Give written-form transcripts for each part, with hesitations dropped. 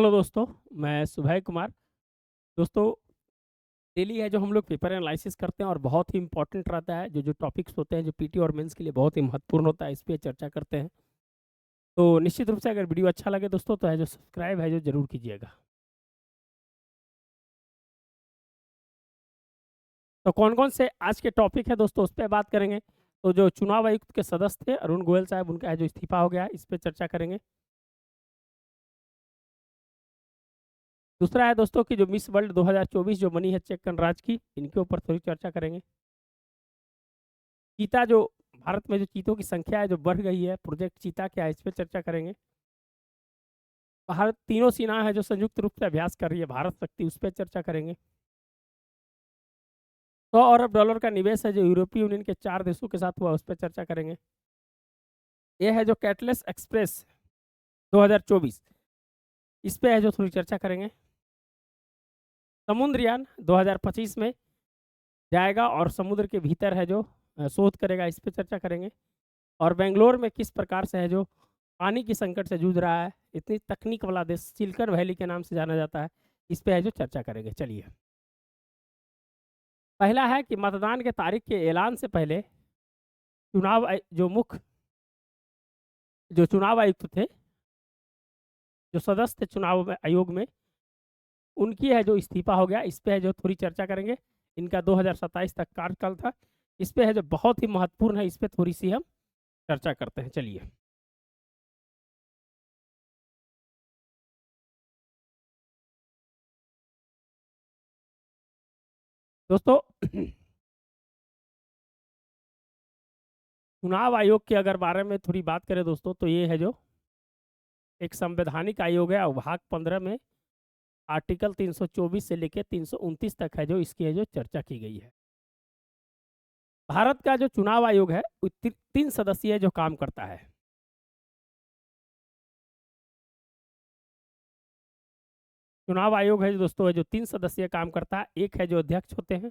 Hello दोस्तों, मैं सुभय कुमार। दोस्तों, डेली है जो हम लोग पेपर एनालिसिस करते हैं और बहुत ही इंपॉर्टेंट रहता है। जो जो टॉपिक्स होते हैं जो पीटी और मेंस के लिए बहुत ही महत्वपूर्ण होता है, इस पे चर्चा करते हैं। तो निश्चित रूप से अगर वीडियो अच्छा लगे दोस्तों तो है जो सब्सक्राइब है जो ज़रूर कीजिएगा। तो कौन-कौन से आज के टॉपिक है दोस्तों उस पे बात करेंगे। तो जो चुनाव आयुक्त के सदस्य थे अरुण गोयल साहब, उनका है जो इस्तीफा हो गया है, इस पे चर्चा करेंगे। दूसरा है दोस्तों कि जो मिस वर्ल्ड 2024 जो बनी है चेक गणराज्य की, इनके ऊपर थोड़ी चर्चा करेंगे। चीता जो भारत में जो चीतों की संख्या है जो बढ़ गई है, प्रोजेक्ट चीता क्या है, इस पे चर्चा करेंगे। भारत तीनों सेना है जो संयुक्त रूप से अभ्यास कर रही है, भारत शक्ति, उस पर चर्चा करेंगे। 100 अरब डॉलर का निवेश है जो यूरोपीय यूनियन के 4 देशों के साथ हुआ, उस पर चर्चा करेंगे। यह है जो कैटलेस एक्सप्रेस 2024, इस पे है जो थोड़ी चर्चा करेंगे। समुद्रयान 2025 में जाएगा और समुद्र के भीतर है जो शोध करेगा, इस पे चर्चा करेंगे। और बेंगलोर में किस प्रकार से है जो पानी की संकट से जूझ रहा है, इतनी तकनीक वाला देश सिलिकॉन वैली के नाम से जाना जाता है, इस पे है जो चर्चा करेंगे। चलिए, पहला है कि मतदान के तारीख के ऐलान से पहले जो मुख्य जो चुनाव आयुक्त थे, जो सदस्य थे चुनाव आयोग में, उनकी है जो इस्तीफा हो गया, इस पे है जो थोड़ी चर्चा करेंगे। इनका 2027 तक कार्यकाल था, इस पे है जो बहुत ही महत्वपूर्ण है, इस पे थोड़ी सी हम चर्चा करते हैं। चलिए दोस्तों, चुनाव आयोग के अगर बारे में थोड़ी बात करें दोस्तों, तो ये है जो एक संवैधानिक आयोग है और भाग 15 में आर्टिकल 324 से लेकर 329 तक है जो इसकी है जो चर्चा की गई है। भारत का जो चुनाव आयोग है वो 3 सदस्यीय जो काम करता है। चुनाव आयोग है जो दोस्तों है जो 3 सदस्यीय काम करता है। एक है जो अध्यक्ष होते हैं,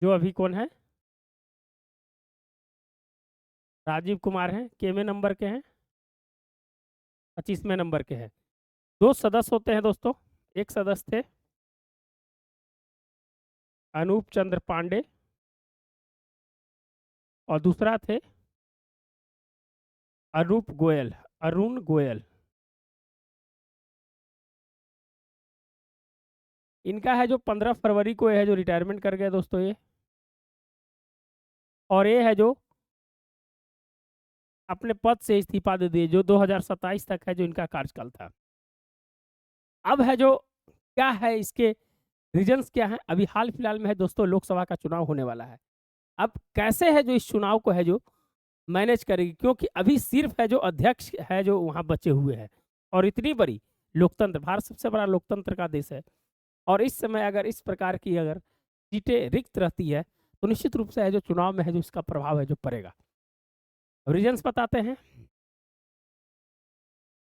जो अभी कौन है, राजीव कुमार हैं, केवे नंबर के हैं, 25वें नंबर के हैं। 2 सदस्य होते हैं दोस्तों, एक सदस्य थे अनूप चंद्र पांडे और दूसरा थे अरुण गोयल। इनका है जो 15 फरवरी को है जो रिटायरमेंट कर गए दोस्तों ये। और ये है जो अपने पद से इस्तीफा दे दिए, जो 2027 तक है जो इनका कार्यकाल था। अब है जो क्या है इसके रीजंस क्या है, अभी हाल फिलहाल में है दोस्तों लोकसभा का चुनाव होने वाला है। अब कैसे है जो इस चुनाव को है जो मैनेज करेगी, क्योंकि अभी सिर्फ है जो अध्यक्ष है जो वहां बचे हुए हैं। और इतनी बड़ी लोकतंत्र, भारत सबसे बड़ा लोकतंत्र का देश है, और इस समय अगर इस प्रकार की अगर सीटें रिक्त रहती है तो निश्चित रूप से है जो चुनाव में है जो इसका प्रभाव है जो पड़ेगा। रीजंस बताते हैं।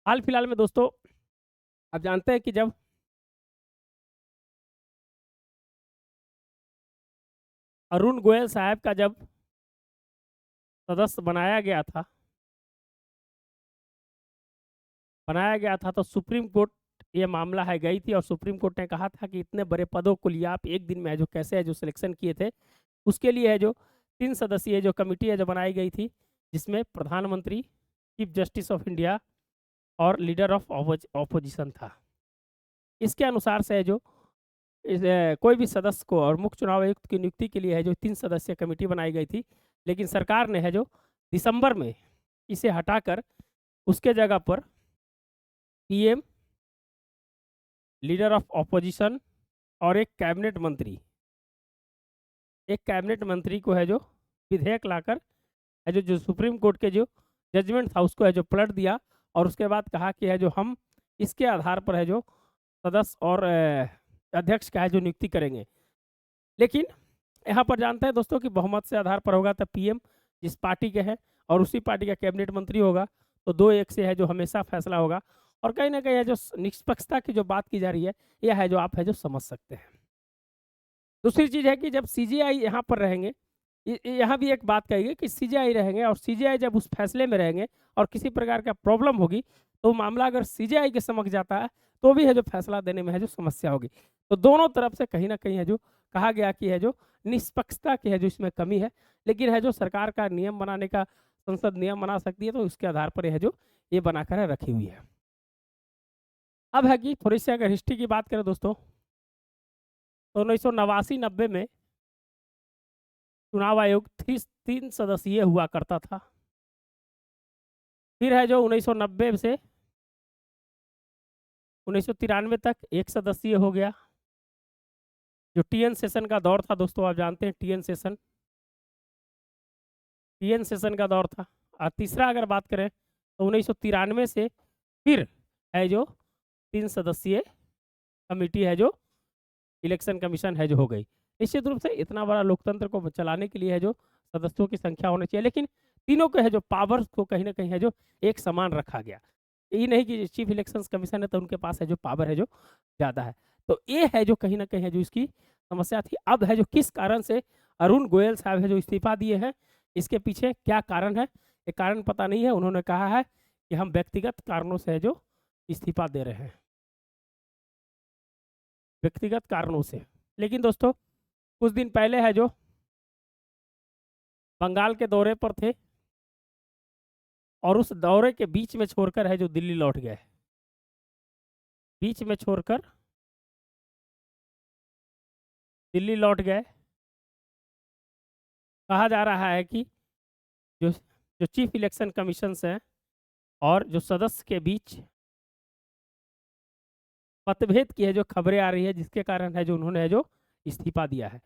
हाल फिलहाल में दोस्तों आप जानते हैं कि जब अरुण गोयल साहब का जब सदस्य बनाया गया था तो सुप्रीम कोर्ट ये मामला है गई थी, और सुप्रीम कोर्ट ने कहा था कि इतने बड़े पदों को लिए आप एक दिन में है जो कैसे है जो सिलेक्शन किए थे। उसके लिए है जो 3 सदस्यीय जो कमेटी है जो बनाई गई थी, जिसमें प्रधानमंत्री, चीफ जस्टिस ऑफ इंडिया और लीडर ऑफ ऑपोजिशन था। इसके अनुसार से है जो कोई भी सदस्य को और मुख्य चुनाव आयुक्त की नियुक्ति के लिए है जो 3 सदस्यीय कमेटी बनाई गई थी, लेकिन सरकार ने है जो दिसंबर में इसे हटाकर उसके जगह पर पीएम, लीडर ऑफ ऑपोजिशन और एक कैबिनेट मंत्री को है जो विधेयक लाकर है जो सुप्रीम कोर्ट के जो जजमेंट था उसको है जो पलट दिया, और उसके बाद कहा कि है जो हम इसके आधार पर है जो सदस्य और अध्यक्ष का है जो नियुक्ति करेंगे। लेकिन यहाँ पर जानते हैं दोस्तों कि बहुमत से आधार पर होगा तब पीएम जिस पार्टी के हैं और उसी पार्टी का कैबिनेट मंत्री होगा, तो 2-1 से है जो हमेशा फैसला होगा। और कहीं ना कहीं है जो निष्पक्षता की जो बात की जा रही है, यह है जो आप है जो समझ सकते हैं। दूसरी चीज़ है कि जब सीजीआई यहाँ पर रहेंगे, यहाँ भी एक बात कही गई कि सीजीआई रहेंगे, और सीजीआई जब उस फैसले में रहेंगे और किसी प्रकार का प्रॉब्लम होगी तो मामला अगर सीजेआई के समक्ष जाता है तो भी है जो फैसला देने में है जो समस्या होगी। तो दोनों तरफ से कहीं ना कहीं है जो कहा गया कि है जो निष्पक्षता की है जो इसमें कमी है, लेकिन है जो सरकार का नियम बनाने का संसद नियम बना सकती है, तो उसके आधार पर है जो ये बनाकर रखी हुई है। अब है कि थोड़ी सी अगर हिस्ट्री की बात करें दोस्तों, तो 1989-90 में चुनाव आयोग 3 सदस्यीय हुआ करता था। फिर है जो 1990 से 1993 तक 1 सदस्यीय हो गया। जो टीएन सेशन का दौर था दोस्तों, आप जानते हैं टीएन सेशन का दौर था। और तीसरा अगर बात करें तो 1993 से फिर है जो 3 सदस्यीय कमेटी है जो इलेक्शन कमीशन है जो हो गई। निश्चित रूप से इतना बड़ा लोकतंत्र को चलाने के लिए है जो सदस्यों की संख्या होनी चाहिए, लेकिन तीनों के है जो पावर्स को कहीं ना कहीं है जो एक समान रखा गया। ये नहीं कि चीफ इलेक्शन कमीशन है तो उनके पास है जो पावर है जो ज़्यादा है। तो ये है जो कहीं ना कहीं है जो इसकी समस्या थी। अब है जो किस कारण से अरुण गोयल साहब है जो इस्तीफा दिए हैं, इसके पीछे क्या कारण है, ये कारण पता नहीं है। उन्होंने कहा है कि हम व्यक्तिगत कारणों से है जो इस्तीफा दे रहे हैं, व्यक्तिगत कारणों से। लेकिन दोस्तों कुछ दिन पहले है जो बंगाल के दौरे पर थे और उस दौरे के बीच में छोड़कर है जो दिल्ली लौट गए, बीच में छोड़कर दिल्ली लौट गए। कहा जा रहा है कि जो जो चीफ इलेक्शन कमीशन हैं और जो सदस्य के बीच मतभेद की है जो खबरें आ रही है, जिसके कारण है जो उन्होंने है जो इस्तीफा दिया है।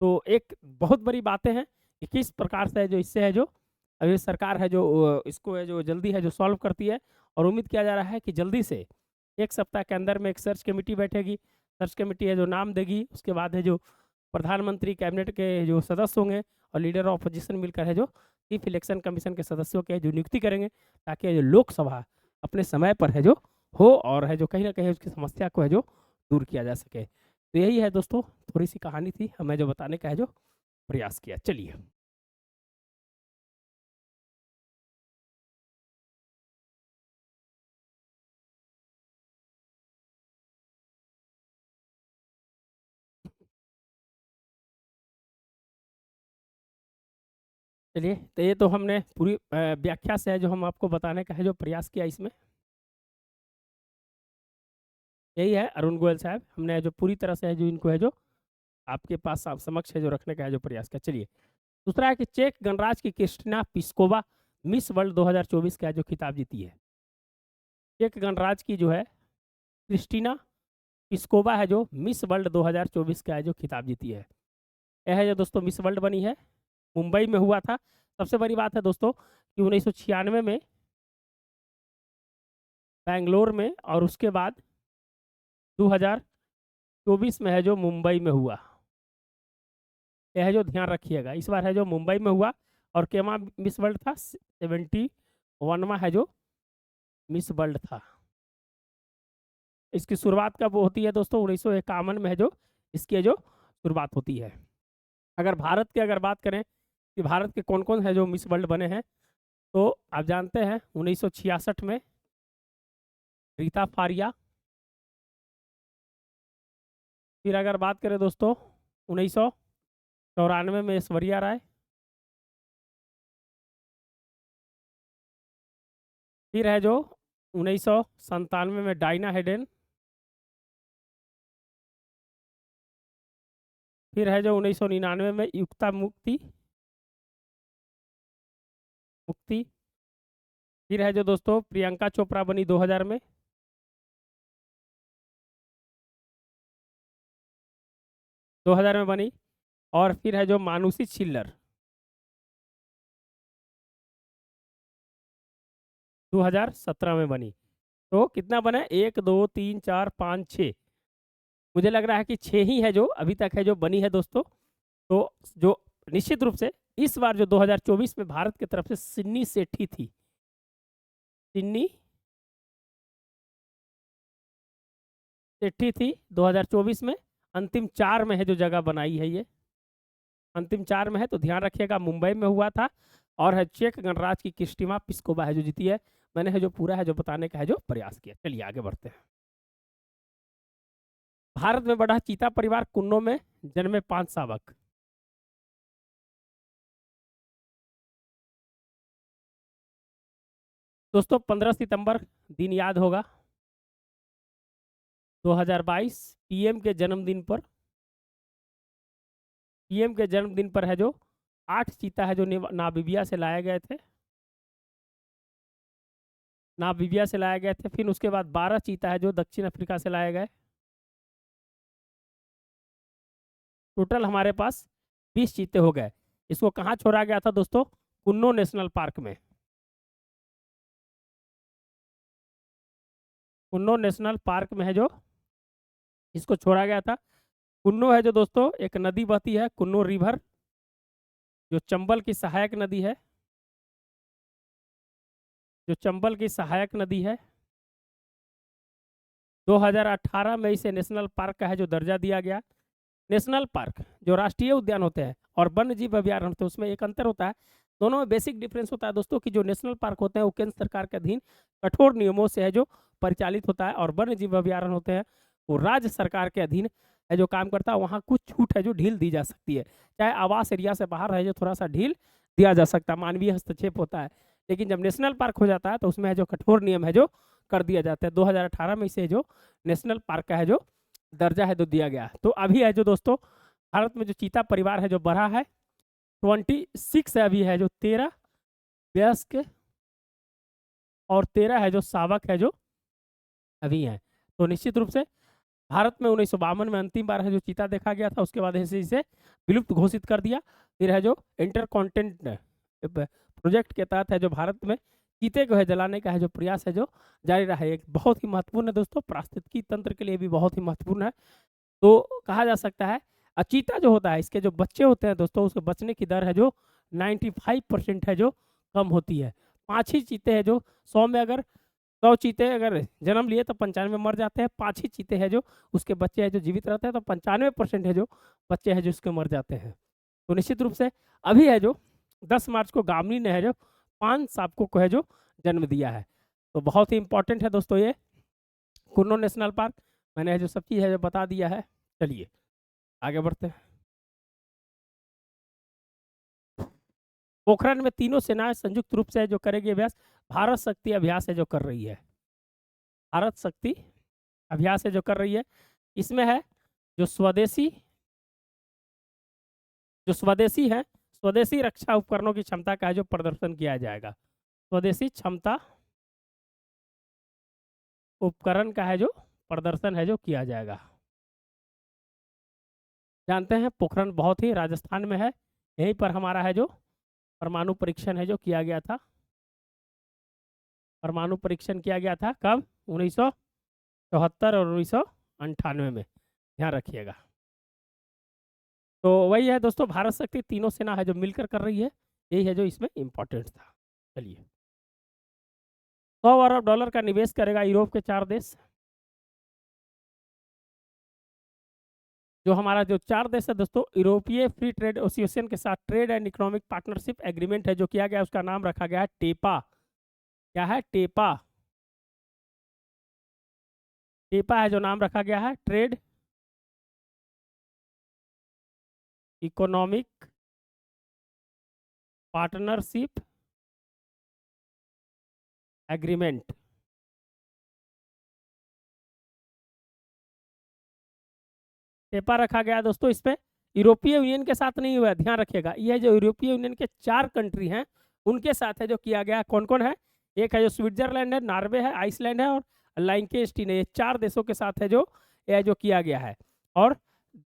तो एक बहुत बड़ी बातें हैं कि किस प्रकार से है जो इससे है जो अभी सरकार है जो इसको है जो जल्दी है जो सॉल्व करती है। और उम्मीद किया जा रहा है कि जल्दी से 1 सप्ताह के अंदर में एक सर्च कमेटी बैठेगी, सर्च कमेटी है जो नाम देगी, उसके बाद है जो प्रधानमंत्री कैबिनेट के जो सदस्य होंगे और लीडर ऑफ अपोजिशन मिलकर है जो चीफ इलेक्शन कमीशन के सदस्यों के जो नियुक्ति करेंगे, ताकि जो लोकसभा अपने समय पर है जो हो और है जो कहीं ना कहीं उसकी समस्या को है जो दूर किया जा सके। तो यही है दोस्तों, थोड़ी सी कहानी थी, हमें जो बताने का है जो प्रयास किया। चलिए चलिए, तो ये तो हमने पूरी व्याख्या से है जो हम आपको बताने का है जो प्रयास किया इसमें। यही है अरुण गोयल साहब, हमने जो पूरी तरह से है जो इनको है जो आपके पास आप समक्ष है जो रखने का है जो प्रयास किया। चलिए, दूसरा है कि चेक गणराज्य की क्रिस्टिना पिस्कोवा मिस वर्ल्ड 2024 का जो खिताब जीती है। चेक गणराज्य की जो है क्रिस्टिना पिस्कोवा है जो मिस वर्ल्ड 2024 का है जो खिताब जीती है। यह है जो दोस्तों मिस वर्ल्ड बनी है, मुंबई में हुआ था। सबसे बड़ी बात है दोस्तों कि 1996 में बैंगलोर में और उसके बाद 2024 में है जो मुंबई में हुआ। यह है जो ध्यान रखिएगा, इस बार है जो मुंबई में हुआ। और केमा मिस वर्ल्ड था, 71वां है जो मिस वर्ल्ड था। इसकी शुरुआत कब होती है दोस्तों? 1951 में है जो इसकी जो शुरुआत होती है। अगर भारत की अगर बात करें कि भारत के कौन कौन है जो मिस वर्ल्ड बने हैं, तो आप जानते हैं 1966 में रीता फारिया। फिर अगर बात करें दोस्तों 1994 में ऐश्वर्या राय। फिर है जो 1997 में डायना हेडेन। फिर है जो 1999 में युक्ता मुक्ति। फिर है जो दोस्तों प्रियंका चोपड़ा बनी 2000 में। में बनी। और फिर है जो मानुषी छिल्लर 2017 में बनी। तो कितना बना? 1 2 3 4 5 6। मुझे लग रहा है कि 6 ही है जो अभी तक है जो बनी है दोस्तों। तो जो निश्चित रूप से इस बार जो 2024 में भारत की तरफ से सिन्नी सेठी थी, सिन्नी सेठी थी 2024 में। अंतिम 4 में है जो जगह बनाई है, ये अंतिम 4 में है। तो ध्यान रखिएगा, मुंबई में हुआ था। और है चेक गणराज्य की क्रिस्टिना पिस्कोवा है जो जीती है मैंने है जो पूरा है जो बताने का है जो प्रयास किया। चलिए आगे बढ़ते हैं। भारत में बढ़ा चीता परिवार, कुन्नो में जन्मे 5 शावक। दोस्तों 15 सितंबर दिन याद होगा, 2022 पीएम के जन्मदिन पर, पीएम के जन्मदिन पर है जो 8 चीता है जो नामीबिया से लाए गए थे, नामीबिया से लाए गए थे। फिर उसके बाद 12 चीता है जो दक्षिण अफ्रीका से लाए गए। टोटल हमारे पास 20 चीते हो गए। इसको कहाँ छोड़ा गया था दोस्तों? कुन्नो नेशनल पार्क में। कुन्नो नेशनल पार्क में है जो इसको छोड़ा गया था। कुन्नो है जो दोस्तों एक नदी बहती है, कुन्नो रिवर, जो चंबल की सहायक नदी है, जो चंबल की सहायक नदी है। 2018 में इसे नेशनल पार्क का है जो दर्जा दिया गया। नेशनल पार्क जो राष्ट्रीय उद्यान होते हैं और वन्य जीव अभ्यारण्य होते हैं, उसमें एक अंतर होता है। दोनों में बेसिक डिफरेंस होता है दोस्तों कि जो नेशनल पार्क होते हैं वो केंद्र सरकार के अधीन कठोर नियमों से है जो परिचालित होता है, और वन्य जीव अभ्यारण्य होते हैं वो राज्य सरकार के अधीन है जो काम करता है। वहाँ कुछ छूट है जो ढील दी जा सकती है, चाहे आवास एरिया से बाहर है जो थोड़ा सा ढील दिया जा सकता है, मानवीय हस्तक्षेप होता है। लेकिन जब नेशनल पार्क हो जाता है तो उसमें है जो कठोर नियम है जो कर दिया जाता है। 2018 में इसे जो नेशनल पार्क का है जो दर्जा है जो दिया गया। तो अभी है जो दोस्तों भारत में जो चीता परिवार है जो बढ़ा है 26 है, अभी है जो 13 वयस्क और 13 है जो शावक है जो अभी हैं। तो निश्चित रूप से भारत में 1952 में अंतिम बार है जो चीता देखा गया था, उसके बाद ऐसे इसे विलुप्त घोषित कर दिया। फिर है जो इंटर कॉन्टिनेंट प्रोजेक्ट के तहत है जो भारत में चीते को है जलाने का है जो प्रयास है जो जारी रहा है। एक बहुत ही महत्वपूर्ण है दोस्तों, पारिस्थितिकी तंत्र के लिए भी बहुत ही महत्वपूर्ण है। तो कहा जा सकता है चीता जो होता है इसके जो बच्चे होते हैं दोस्तों, उसके बचने की दर है जो 95% है जो कम होती है। 5 ही चीते हैं जो 100 में, अगर 100 चीते अगर जन्म लिए तो 95 मर जाते हैं। 5 ही चीते हैं जो उसके बच्चे हैं जो जीवित रहते हैं, तो 95% है जो बच्चे हैं जो उसके मर जाते हैं। तो निश्चित रूप से अभी है जो 10 मार्च को गामनी ने है जो 5 शावकों को है जो जन्म दिया है। तो बहुत ही इंपॉर्टेंट है दोस्तों ये कुन्नो नेशनल पार्क। मैंने जो सब चीज़ है जो बता दिया है। चलिए आगे बढ़ते हैं। पोखरण में तीनों सेनाएं संयुक्त रूप से जो करेगी अभ्यास, भारत शक्ति अभ्यास है जो कर रही है, भारत शक्ति अभ्यास है जो कर रही है। इसमें है जो स्वदेशी है, स्वदेशी रक्षा उपकरणों की क्षमता का है जो प्रदर्शन किया जाएगा। स्वदेशी क्षमता उपकरण का है जो प्रदर्शन है जो किया जाएगा। जानते हैं पोखरण बहुत ही राजस्थान में है, यहीं पर हमारा है जो परमाणु परीक्षण है जो किया गया था। परमाणु परीक्षण किया गया था कब? 1974 और 1998 में, ध्यान रखिएगा। तो वही है दोस्तों, भारत शक्ति तीनों सेना है जो मिलकर कर रही है, यही है जो इसमें इंपॉर्टेंट था। चलिए, $100 अरब का निवेश करेगा यूरोप के 4 देश। जो हमारा जो 4 देश है दोस्तों, यूरोपीय फ्री ट्रेड एसोसिएशन के साथ trade and economic partnership agreement है जो किया गया, उसका नाम रखा गया है टेपा। क्या है? टेपा। टेपा है जो नाम रखा गया है ट्रेड इकोनॉमिक पार्टनरशिप एग्रीमेंट। टेपा रखा गया दोस्तों। इस पे यूरोपीय यूनियन के साथ नहीं हुआ, ध्यान रखिएगा। यह जो यूरोपीय यूनियन के 4 कंट्री हैं उनके साथ है जो किया गया। कौन कौन है? एक है जो स्विट्जरलैंड है, नॉर्वे है, आइसलैंड है और लाइंकेस्टीन है। ये 4 देशों के साथ है जो यह जो किया गया है, और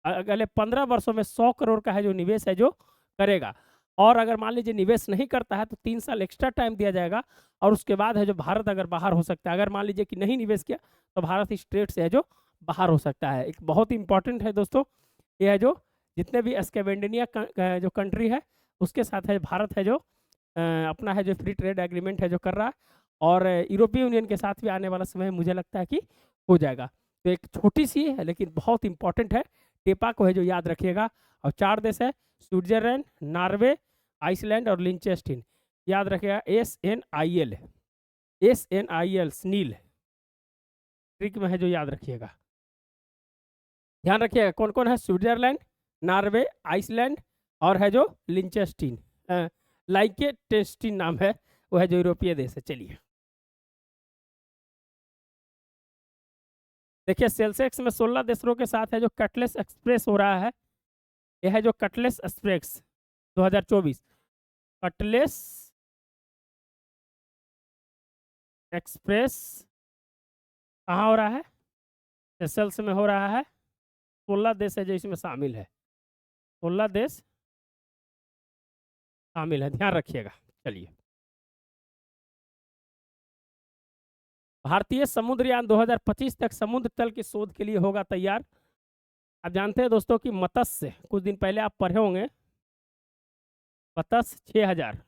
अगले 15 वर्षों में 100 करोड़ का है जो निवेश है जो करेगा। और अगर मान लीजिए निवेश नहीं करता है तो 3 साल एक्स्ट्रा टाइम दिया जाएगा, और उसके बाद है जो भारत अगर बाहर हो सकता है। अगर मान लीजिए कि नहीं निवेश किया तो भारत इस ट्रेड से है जो बाहर हो सकता है। एक बहुत इंपॉर्टेंट है दोस्तों, ये है जो जितने भी स्कैंडिनेवियन जो कंट्री है उसके साथ है भारत है जो अपना है जो फ्री ट्रेड एग्रीमेंट है जो कर रहा है, और यूरोपीय यूनियन के साथ भी आने वाला समय मुझे लगता है कि हो जाएगा। तो एक छोटी सी है लेकिन बहुत इंपॉर्टेंट है, टेपा को है जो याद रखिएगा। और 4 देश है, स्विट्जरलैंड, नॉर्वे, आइसलैंड और लिंचेस्टीन। याद रखिएगा SNIL, SNIL स्नील ट्रिक में है जो, याद रखिएगा, ध्यान रखिएगा। कौन कौन है? स्विट्जरलैंड, नॉर्वे, आइसलैंड और है जो लिंचेस्टीन, लाइकेटेस्टीन नाम है, वो है जो यूरोपीय देश है। चलिए देखिए, सेल्सियस में 16 देशों के साथ है जो कटलेस एक्सप्रेस हो रहा है। यह है जो कटलेस एक्सप्रेस 2024, कटलेस एक्सप्रेस कहाँ हो रहा है? सेल्स में हो रहा है। 16 देश है जो इसमें शामिल है, 16 देश शामिल है, ध्यान रखिएगा। चलिए, भारतीय समुद्रयान 2025 तक समुद्र तल की शोध के लिए होगा तैयार। आप जानते हैं दोस्तों कि मत्स्य, कुछ दिन पहले आप पढ़े होंगे, मत्स्य 6000,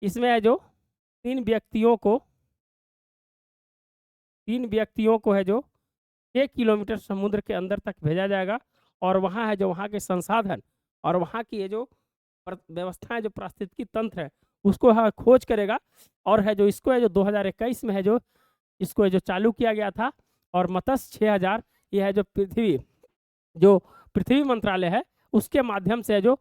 इसमें है जो तीन व्यक्तियों को है जो 6 किलोमीटर समुद्र के अंदर तक भेजा जाएगा, और वहाँ है जो वहाँ के संसाधन और वहाँ की ये जो व्यवस्थाएं, जो पारिस्थितिकी तंत्र है, उसको खोज करेगा। और है जो इसको है जो 2021 में है जो इसको है जो चालू किया गया था। और मत्स्य 6000 ये है जो पृथ्वी मंत्रालय है, उसके माध्यम से है जो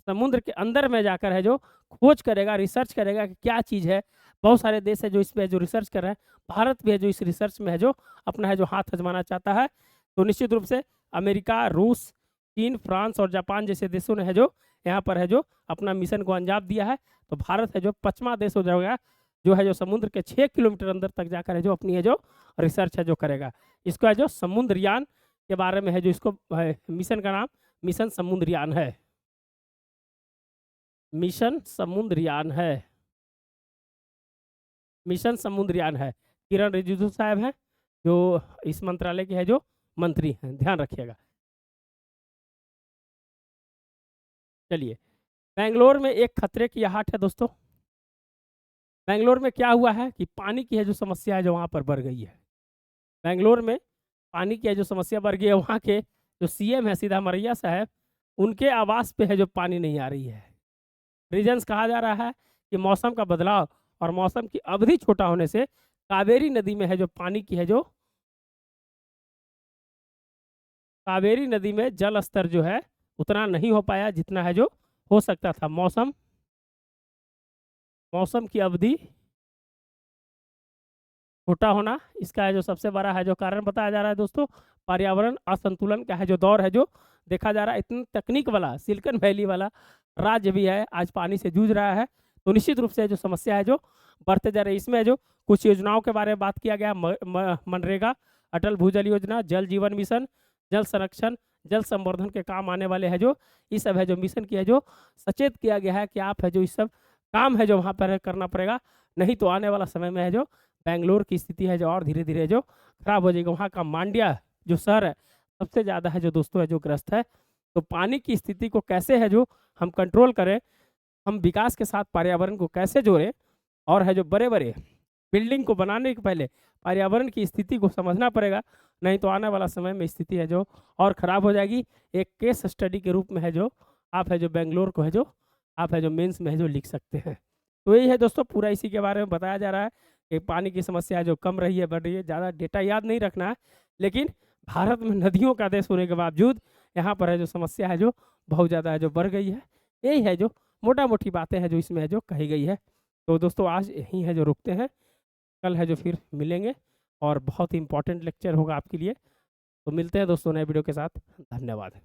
समुद्र के अंदर में जाकर है जो खोज करेगा, रिसर्च करेगा कि क्या चीज़ है। बहुत सारे देश है जो इस पे जो रिसर्च कर रहे हैं, भारत भी है जो इस रिसर्च में है जो अपना है जो हाथ आजमाना चाहता है। तो निश्चित रूप से अमेरिका, रूस, चीन, फ्रांस और जापान जैसे देशों ने है जो यहाँ पर है जो अपना मिशन को अंजाम दिया है। तो भारत है जो 5वां देश हो जाएगा जो है जो समुद्र के 6 किलोमीटर अंदर तक जाकर है जो अपनी है जो रिसर्च है जो करेगा। इसको है जो समुद्रयान के बारे में है जो इसको मिशन का नाम मिशन समुद्रयान है, मिशन समुद्रयान है, मिशन समुद्रयान है। किरण रिजिजू साहब हैं जो इस मंत्रालय के है जो मंत्री हैं, ध्यान रखिएगा। चलिए, बेंगलोर में एक खतरे की आहट है दोस्तों। बेंगलोर में क्या हुआ है कि पानी की है जो समस्या है जो वहाँ पर बढ़ गई है। बेंगलोर में पानी की है जो समस्या बढ़ गई है। वहाँ के जो CM है सिद्धारमैया साहब, उनके आवास पे है जो पानी नहीं आ रही है। रीजन्स कहा जा रहा है कि मौसम का बदलाव और मौसम की अवधि छोटा होने से कावेरी नदी में है जो पानी की है जो कावेरी नदी में जल स्तर जो है उतना नहीं हो पाया जितना है जो हो सकता था। मौसम की अवधि छोटा होना इसका है जो सबसे बड़ा है जो कारण बताया जा रहा है दोस्तों। पर्यावरण असंतुलन का है जो दौर है जो देखा जा रहा है। इतनी तकनीक वाला सिलिकॉन वैली वाला राज्य भी है, आज पानी से जूझ रहा है। तो निश्चित रूप से जो समस्या है जो बढ़ते जा रही है। इसमें जो कुछ योजनाओं के बारे में बात किया गया, मनरेगा, अटल भूजल योजना, जल जीवन मिशन, जल संरक्षण, जल संवर्धन के काम आने वाले है जो ये सब है जो मिशन की है जो सचेत किया गया है कि आप है जो इस सब काम है जो वहाँ पर करना पड़ेगा, नहीं तो आने वाला समय में है जो बेंगलोर की स्थिति है जो और धीरे धीरे जो खराब हो जाएगी। वहाँ का मांड्या जो शहर है सबसे ज़्यादा है जो दोस्तों है जो ग्रस्त है। तो पानी की स्थिति को कैसे है जो हम कंट्रोल करें, हम विकास के साथ पर्यावरण को कैसे जोड़ें, और है जो बड़े बड़े बिल्डिंग को बनाने के पहले पर्यावरण की स्थिति को समझना पड़ेगा, नहीं तो आने वाला समय में स्थिति है जो और ख़राब हो जाएगी। एक केस स्टडी के रूप में है जो आप है जो बेंगलोर को है जो आप है जो मेंस में है जो लिख सकते हैं। तो यही है दोस्तों, पूरा इसी के बारे में बताया जा रहा है कि पानी की समस्या जो कम रही है, बढ़ रही है। ज़्यादा डेटा याद नहीं रखना है, लेकिन भारत में नदियों का देश होने के बावजूद यहाँ पर है जो समस्या है जो बहुत ज़्यादा है जो बढ़ गई है। यही है जो मोटा मोटी बातें हैं जो इसमें है जो कही गई है। तो दोस्तों आज यहीं है जो रुकते हैं, कल है जो फिर मिलेंगे और बहुत ही इंपॉर्टेंट लेक्चर होगा आपके लिए। तो मिलते हैं दोस्तों नए वीडियो के साथ। धन्यवाद।